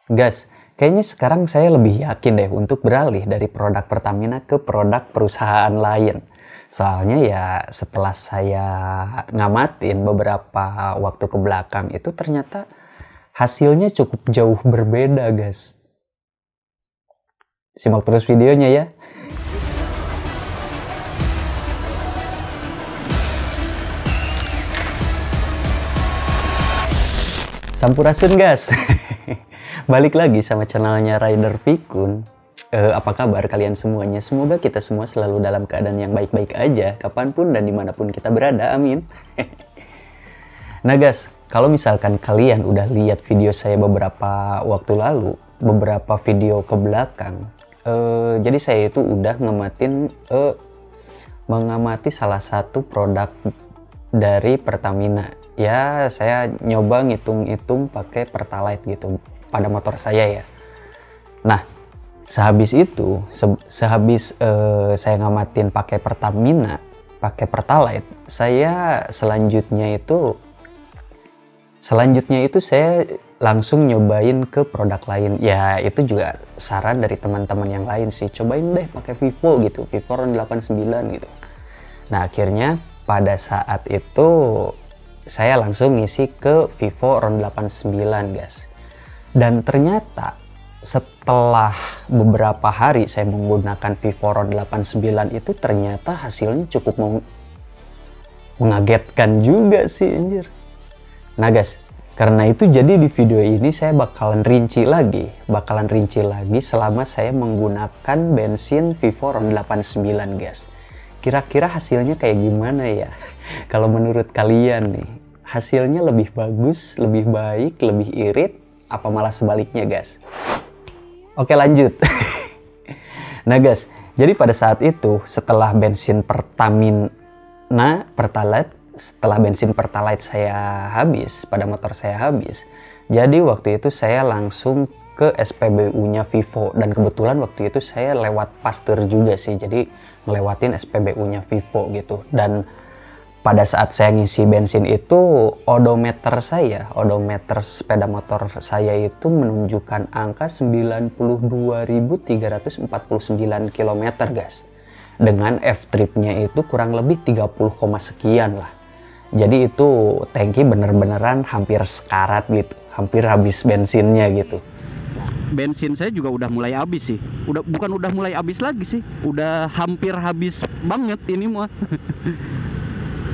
Gas, kayaknya sekarang saya lebih yakin deh untuk beralih dari produk Pertamina ke produk perusahaan lain. Soalnya ya setelah saya ngamatin beberapa waktu ke belakang itu ternyata hasilnya cukup jauh berbeda, guys. Simak terus videonya ya. Sampurasun, guys. Balik lagi sama channelnya Rider Vikun. Apa kabar kalian semuanya? Semoga kita semua selalu dalam keadaan yang baik-baik aja, kapanpun dan dimanapun kita berada, amin. Nah guys, kalau misalkan kalian udah lihat video saya beberapa waktu lalu, beberapa video ke belakang, jadi saya itu udah mengamati salah satu produk dari Pertamina. Ya, saya nyoba ngitung-ngitung pakai Pertalite gitu pada motor saya ya. Nah, sehabis itu, sehabis saya ngamatin pakai Pertamina, pakai Pertalite, saya selanjutnya itu saya langsung nyobain ke produk lain. Ya, itu juga saran dari teman-teman yang lain sih. Cobain deh pakai Vivo gitu, Vivo Ron 89 gitu. Nah, akhirnya pada saat itu saya langsung ngisi ke Vivo Ron 89, guys. Dan ternyata setelah beberapa hari saya menggunakan Vivo Ron 89 itu ternyata hasilnya cukup mengagetkan juga sih, anjir. Nah guys, karena itu jadi di video ini saya bakalan rinci lagi selama saya menggunakan bensin Vivo Ron 89, guys. Kira-kira hasilnya kayak gimana ya? Kalau menurut kalian nih, hasilnya lebih bagus, lebih baik, lebih irit, apa malah sebaliknya, guys? Oke, lanjut. Nah guys, jadi pada saat itu setelah bensin Pertamina Pertalite, setelah bensin Pertalite saya habis, pada motor saya habis, jadi waktu itu saya langsung ke SPBU-nya Vivo, dan kebetulan waktu itu saya lewat Pasteur juga sih, jadi ngelewatin SPBU-nya Vivo gitu. Dan pada saat saya ngisi bensin itu, odometer sepeda motor saya itu menunjukkan angka 92.349 km, guys. Dengan F-tripnya itu kurang lebih 30, sekian lah. Jadi itu tangki bener-beneran hampir sekarat gitu, hampir habis bensinnya gitu. Bensin saya juga udah mulai habis sih. Bukan udah mulai habis lagi sih, udah hampir habis banget ini mah.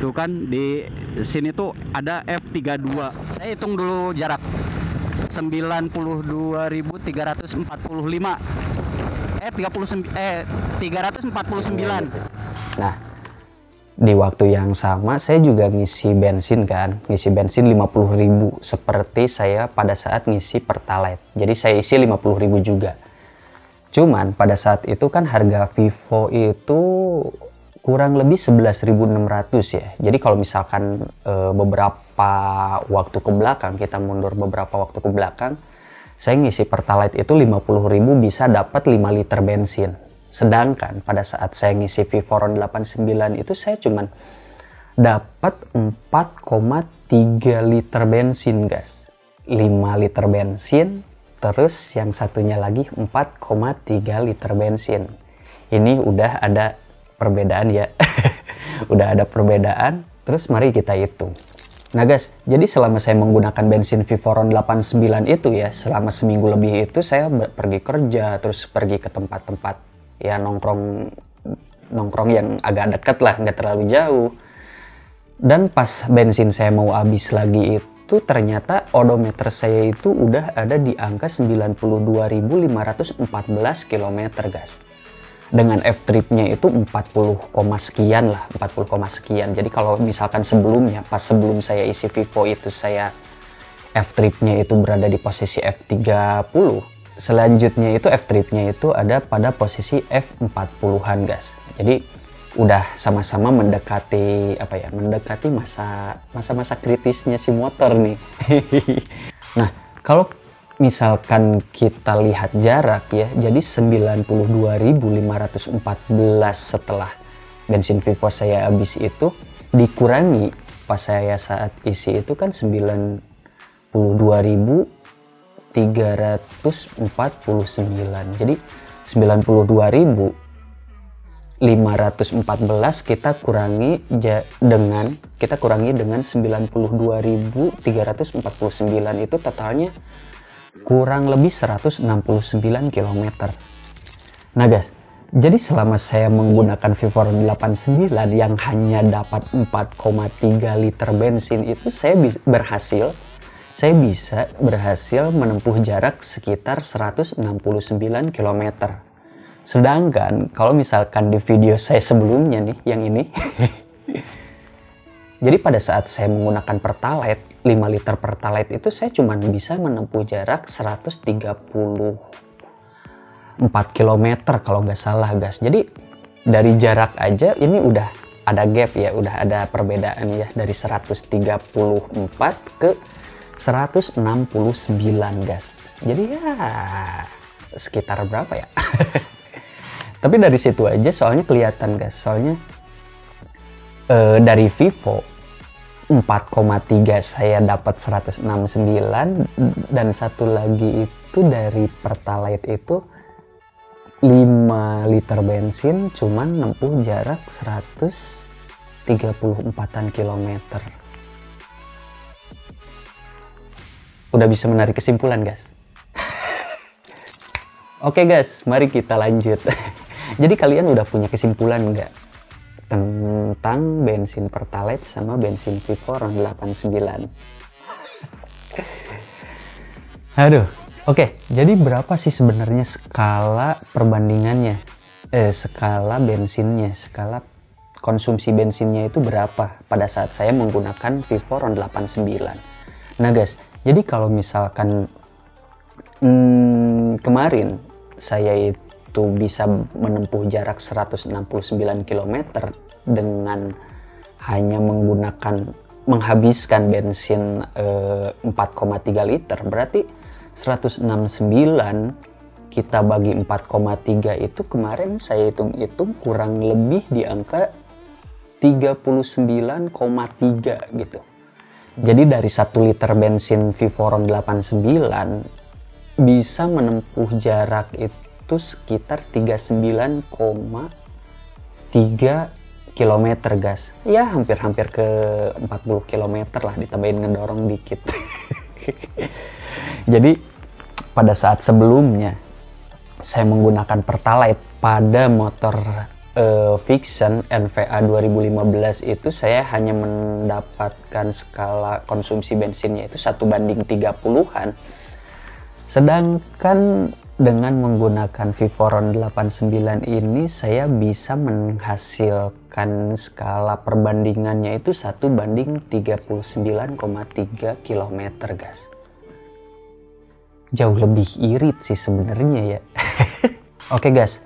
Tuh kan di sini tuh ada F32. Saya hitung dulu jarak. 92.345. 349. Nah, di waktu yang sama saya juga ngisi bensin 50.000 seperti saya pada saat ngisi Pertalite. Jadi saya isi 50.000 juga. Cuman pada saat itu kan harga Vivo itu kurang lebih 11.600 ya. Jadi kalau misalkan beberapa waktu ke belakang, kita mundur beberapa waktu ke belakang, saya ngisi Pertalite itu 50.000 bisa dapat 5 liter bensin. Sedangkan pada saat saya ngisi Vivo Ron 89 itu saya cuman dapat 4,3 liter bensin, guys. 5 liter bensin, terus yang satunya lagi 4,3 liter bensin. Ini udah ada perbedaan ya. Udah ada perbedaan, terus mari kita hitung. Nah guys, jadi selama saya menggunakan bensin Vivo Ron 89 itu ya, selama seminggu lebih itu saya pergi kerja, terus pergi ke tempat-tempat ya nongkrong yang agak dekat lah, nggak terlalu jauh. Dan pas bensin saya mau habis lagi itu ternyata odometer saya itu udah ada di angka 92.514 km, guys. Dengan F-tripnya itu 40, sekian lah, 40, sekian. Jadi kalau misalkan sebelum saya isi Vivo itu saya F-tripnya itu berada di posisi F30, selanjutnya itu F-tripnya itu ada pada posisi F40-an, guys. Jadi udah sama-sama mendekati masa-masa kritisnya si motor nih. Nah, kalau misalkan kita lihat jarak ya, jadi 92.514 setelah bensin Vivo saya habis itu dikurangi pas saya saat isi itu kan 92.000 Jadi 92.514 kita kurangi dengan 92.349, itu totalnya kurang lebih 169 km. Nah guys, jadi selama saya menggunakan Vivoron 89 yang hanya dapat 4,3 liter bensin itu, saya bisa berhasil menempuh jarak sekitar 169 km. Sedangkan kalau misalkan di video saya sebelumnya nih, yang ini jadi pada saat saya menggunakan Pertalite 5 liter Pertalite itu, saya cuma bisa menempuh jarak 134 km kalau nggak salah guys. Jadi dari jarak aja ini udah ada gap ya, udah ada perbedaan ya, dari 134 ke 169 guys. Jadi ya sekitar berapa ya? Tapi dari situ aja soalnya kelihatan guys, soalnya dari Vivo 4,3 saya dapat 169, dan satu lagi itu dari Pertalite itu 5 liter bensin cuman nempuh jarak 134 km. Udah bisa menarik kesimpulan guys. Oke guys, mari kita lanjut. Jadi kalian udah punya kesimpulan nggak tentang bensin Pertalite sama bensin Vivoron 89? Aduh, oke. Jadi berapa sih sebenarnya skala perbandingannya? Skala bensinnya, skala konsumsi bensinnya itu berapa pada saat saya menggunakan Vivoron 89? Nah guys, jadi kalau misalkan kemarin saya itu bisa menempuh jarak 169 km dengan hanya menghabiskan bensin 4,3 liter, berarti 169 kita bagi 4,3 itu kemarin saya hitung-hitung kurang lebih di angka 39,3 gitu. Jadi dari 1 liter bensin Vivoron 89 bisa menempuh jarak itu sekitar 39,3 km guys. Ya hampir-hampir ke 40 km lah, ditambahin ngedorong dikit. Jadi pada saat sebelumnya saya menggunakan Pertalite pada motor Vixion NVA 2015 itu, saya hanya mendapatkan skala konsumsi bensinnya itu 1:30-an. Sedangkan dengan menggunakan Vivoron 89 ini saya bisa menghasilkan skala perbandingannya itu 1:39,3 km guys. Jauh lebih irit sih sebenarnya ya. Oke guys,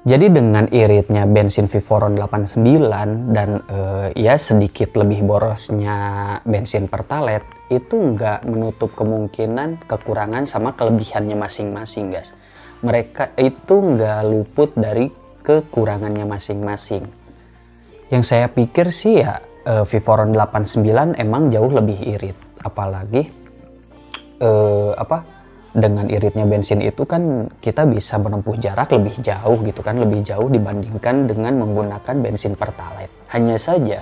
jadi dengan iritnya bensin Vivoron 89 dan ya sedikit lebih borosnya bensin Pertalite, itu nggak menutup kemungkinan kekurangan sama kelebihannya masing-masing guys. Mereka itu nggak luput dari kekurangannya masing-masing. Yang saya pikir sih ya Vivoron 89 emang jauh lebih irit, apalagi dengan iritnya bensin itu kan kita bisa menempuh jarak lebih jauh gitu kan, lebih jauh dibandingkan dengan menggunakan bensin Pertalite. Hanya saja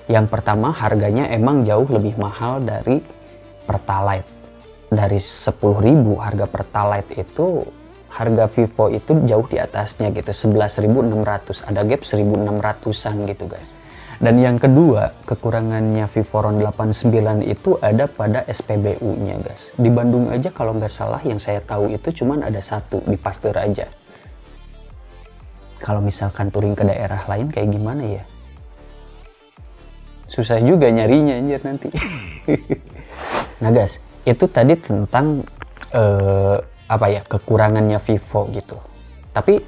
yang pertama harganya emang jauh lebih mahal dari Pertalite. Dari 10.000 harga Pertalite itu, harga Vivo itu jauh di atasnya gitu, 11.600, ada gap 1.600-an gitu guys. Dan yang kedua, kekurangannya Vivoron 89 itu ada pada SPBU-nya guys. Di Bandung aja kalau nggak salah yang saya tahu itu cuman ada satu di Pasteur aja. Kalau misalkan touring ke daerah lain kayak gimana ya? Susah juga nyarinya anjir nanti. Nah guys, itu tadi tentang kekurangannya Vivo gitu. Tapi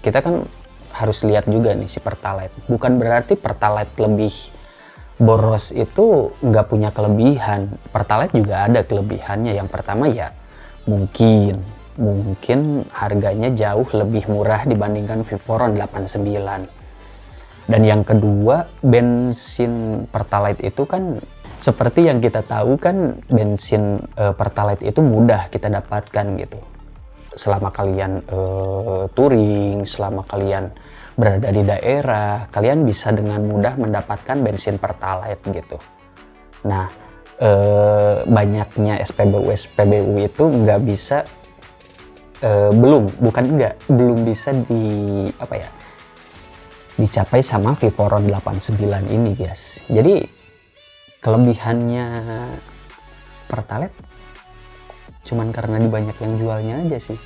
kita kan harus lihat juga nih si Pertalite. Bukan berarti Pertalite lebih boros itu nggak punya kelebihan. Pertalite juga ada kelebihannya. Yang pertama ya mungkin harganya jauh lebih murah dibandingkan Vivoron 89. Dan yang kedua, bensin Pertalite itu kan Seperti yang kita tahu kan, bensin Pertalite itu mudah kita dapatkan gitu. Selama kalian touring, selama kalian berada di daerah, kalian bisa dengan mudah mendapatkan bensin Pertalite gitu. Nah, banyaknya SPBU itu nggak bisa, belum bisa dicapai sama Vivoron 89 ini guys. Jadi kelebihannya Pertalite cuman karena banyak yang jualnya aja sih.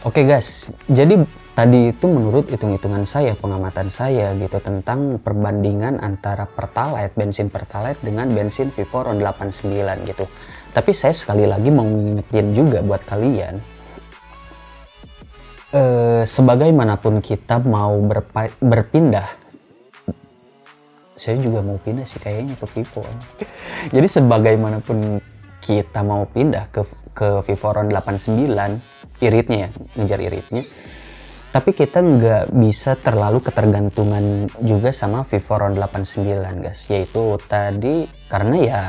Oke guys, jadi tadi itu menurut hitung-hitungan saya, pengamatan saya gitu tentang perbandingan antara Pertalite, bensin Pertalite dengan bensin Vivoron 89 gitu. Tapi saya sekali lagi mau ngingetin juga buat kalian, sebagaimanapun kita mau berpindah, saya juga mau pindah sih kayaknya ke Vivo. Jadi sebagaimanapun kita mau pindah ke Vivoron 89, iritnya ya, ngejar iritnya, tapi kita nggak bisa terlalu ketergantungan juga sama Vivoron 89 guys, yaitu tadi karena ya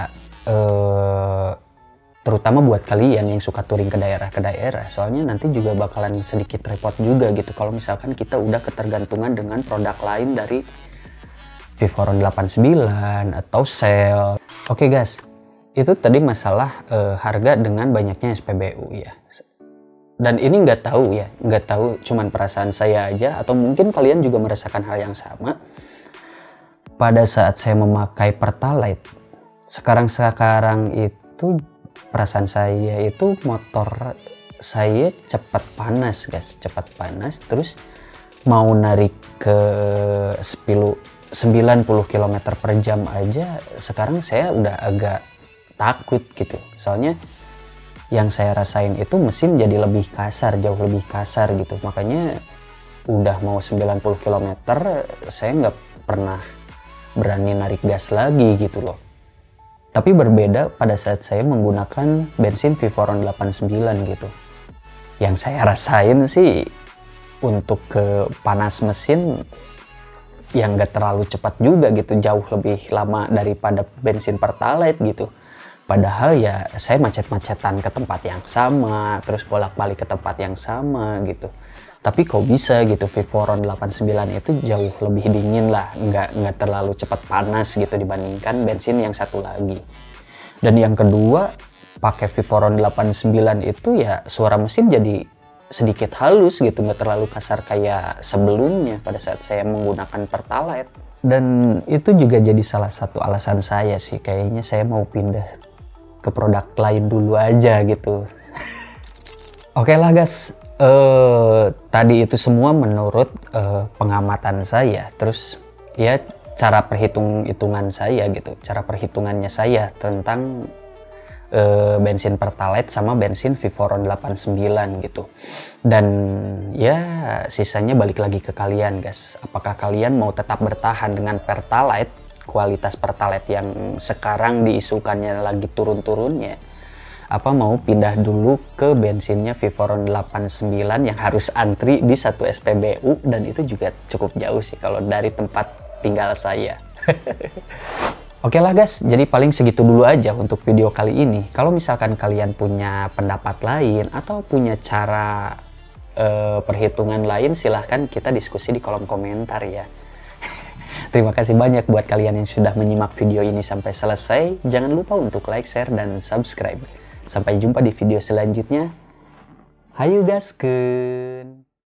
terutama buat kalian yang suka touring ke daerah, soalnya nanti juga bakalan sedikit repot juga gitu kalau misalkan kita udah ketergantungan dengan produk lain dari Vivoron 89 atau Shell. Oke guys, itu tadi masalah harga dengan banyaknya SPBU ya. Dan ini nggak tahu cuman perasaan saya aja atau mungkin kalian juga merasakan hal yang sama. Pada saat saya memakai Pertalite, sekarang itu perasaan saya itu motor saya cepat panas guys, terus mau narik ke 90 km per jam aja sekarang saya udah agak takut gitu. Soalnya yang saya rasain itu mesin jadi lebih kasar, jauh lebih kasar gitu. Makanya udah mau 90 km saya nggak pernah berani narik gas lagi gitu loh. Tapi berbeda pada saat saya menggunakan bensin Vivoron 89 gitu. Yang saya rasain sih untuk ke panas mesin yang nggak terlalu cepat juga gitu, jauh lebih lama daripada bensin Pertalite gitu. Padahal ya saya macet-macetan ke tempat yang sama, terus bolak-balik ke tempat yang sama gitu. Tapi kok bisa gitu Vivoron 89 itu jauh lebih dingin lah, nggak terlalu cepat panas gitu dibandingkan bensin yang satu lagi. Dan yang kedua, pakai Vivoron 89 itu ya suara mesin jadi sedikit halus gitu, nggak terlalu kasar kayak sebelumnya pada saat saya menggunakan Pertalite. Dan itu juga jadi salah satu alasan saya sih, kayaknya saya mau pindah ke produk lain dulu aja gitu. Oke lah guys, tadi itu semua menurut pengamatan saya, terus ya cara perhitungan saya gitu, cara perhitungannya saya tentang bensin Pertalite sama bensin Vivoron 89 gitu. Dan ya sisanya balik lagi ke kalian guys, apakah kalian mau tetap bertahan dengan Pertalite, kualitas Pertalite yang sekarang diisukannya lagi turun-turunnya, apa mau pindah dulu ke bensinnya Vivoron 89 yang harus antri di satu SPBU, dan itu juga cukup jauh sih kalau dari tempat tinggal saya. Oke lah guys, jadi paling segitu dulu aja untuk video kali ini. Kalau misalkan kalian punya pendapat lain atau punya cara perhitungan lain, silahkan kita diskusi di kolom komentar ya. Terima kasih banyak buat kalian yang sudah menyimak video ini sampai selesai. Jangan lupa untuk like, share, dan subscribe. Sampai jumpa di video selanjutnya. Hayu gaskeun.